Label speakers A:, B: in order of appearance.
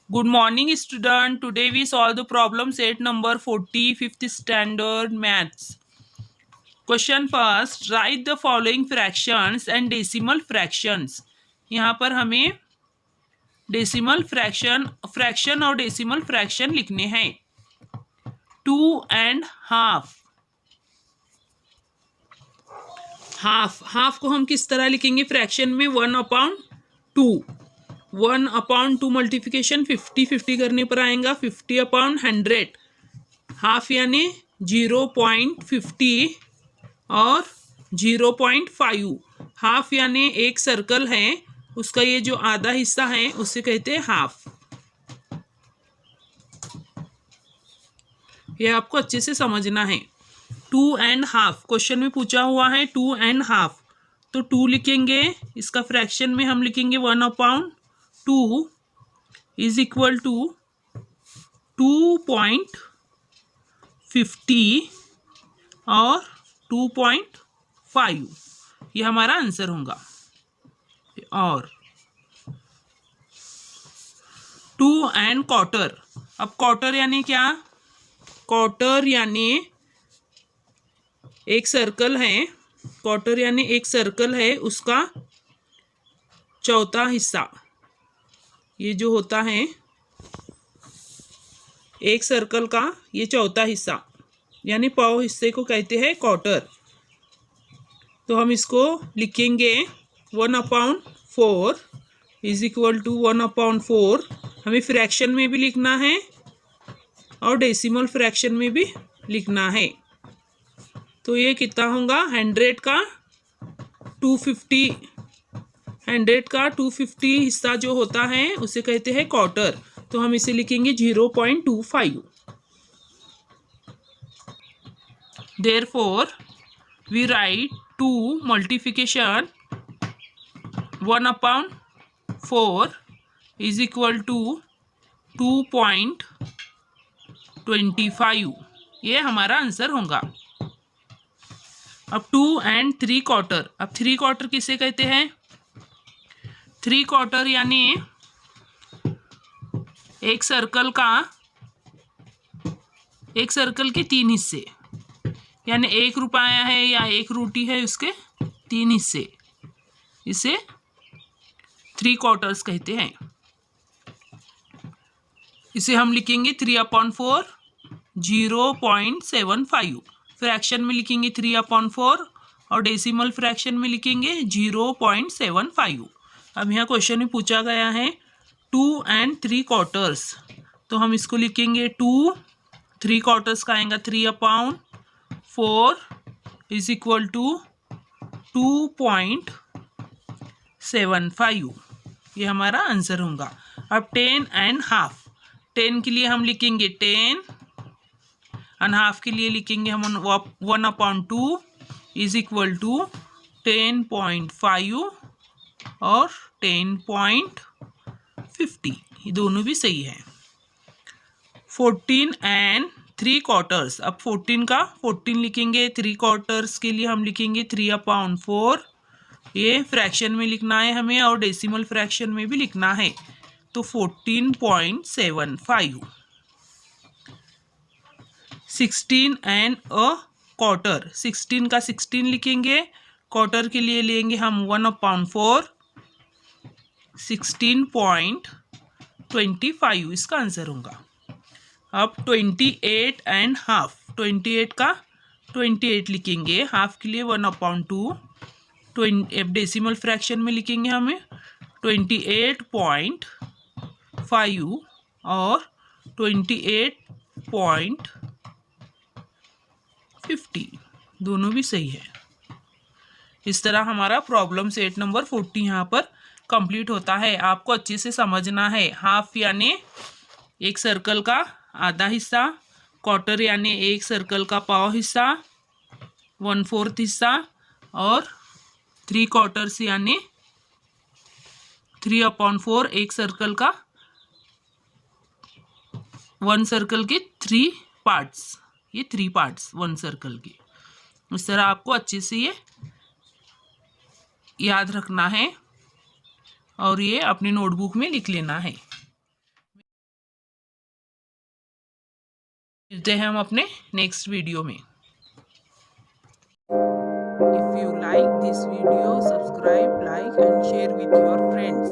A: Good morning, student. Today we solve the problem set number 40, 5th standard maths. Question first. Write the following fractions and decimal fractions. यहाँ पर हमें decimal fraction और decimal fraction लिखने हैं. 2.5. Half को हम किस तरह लिखेंगे फ्रैक्शन में? 1/2. 1/2 मल्टीप्लिकेशन 50 करने पर आएगा 50/100. हाफ यानी 0.50 और 0.5. हाफ यानी एक सर्कल है, उसका ये जो आधा हिस्सा है उसे कहते हैं हाफ. ये आपको अच्छे से समझना है. 2.5 क्वेश्चन में पूछा हुआ है. 2.5 तो 2 लिखेंगे, इसका फ्रैक्शन में हम लिखेंगे 1/2 इज इक्वल टू 2.50 और 2.5. ये हमारा आंसर होगा. और 2.25. अब क्वार्टर यानी क्या? क्वार्टर यानी एक सर्कल है. क्वार्टर यानी एक सर्कल है, उसका चौथा हिस्सा. ये जो होता है एक सर्कल का ये चौथा हिस्सा यानी पाव हिस्से को कहते हैं क्वार्टर. तो हम इसको लिखेंगे 1/4 इज इक्वल टू 1/4. हमें फ्रैक्शन में भी लिखना है और डेसिमल फ्रैक्शन में भी लिखना है. तो ये कितना होगा? 100 का 250 हिस्सा जो होता है उसे कहते हैं क्वार्टर. तो हम इसे लिखेंगे 0.25. Therefore, we write 2 multiplication 1/4 is equal to 2.25. ये हमारा आंसर होगा. अब 2.75. अब 3/4 किसे कहते हैं? 3/4 यानी एक सर्कल के 3 हिस्से, यानी 1 रुपया है या 1 रोटी है, उसके 3 हिस्से, इसे 3/4 कहते हैं. इसे हम लिखेंगे 3/4 0.75. फ्रैक्शन में लिखेंगे 3/4 और डेसिमल फ्रैक्शन में लिखेंगे 0.75. अब यहाँ क्वेश्चन में पूछा गया है 2.75. तो हम इसको लिखेंगे 3/4 का आएगा 3/4 इज इक्वल टू 2.75. ये हमारा आंसर होगा. अब 10.5. 10 के लिए हम लिखेंगे 10.5 के लिए लिखेंगे हम 1/2 इज इक्वल टू 10.5 और 10.50. ये दोनों भी सही है. 14.75. अब 14 का 14 लिखेंगे. 3/4 के लिए हम लिखेंगे 3/4. ये फ्रैक्शन में लिखना है हमें और डेसिमल फ्रैक्शन में भी लिखना है. तो 14.75. 16.25. 16 का 16 लिखेंगे. क्वार्टर के लिए लेंगे हम 1/4. 16.25 इसका आंसर होगा. अब 28.5. 28 का 28 लिखेंगे. हाफ के लिए 1/2. डेसिमल फ्रैक्शन में लिखेंगे हमें 28.5 और 28.50. दोनों भी सही है. इस तरह हमारा प्रॉब्लम सेट नंबर 40 यहाँ पर कंप्लीट होता है. आपको अच्छे से समझना है. हाफ यानी एक सर्कल का आधा हिस्सा, क्वार्टर यानी एक सर्कल का पाव हिस्सा, 1/4 हिस्सा, और 3/4 यानी 3/4 एक सर्कल का 1 सर्कल के 3 पार्ट्स. ये 3 पार्ट्स 1 सर्कल के. इस तरह आपको अच्छे से ये याद रखना है और ये अपनी नोटबुक में लिख लेना है. मिलते हैं हम अपने नेक्स्ट वीडियो में।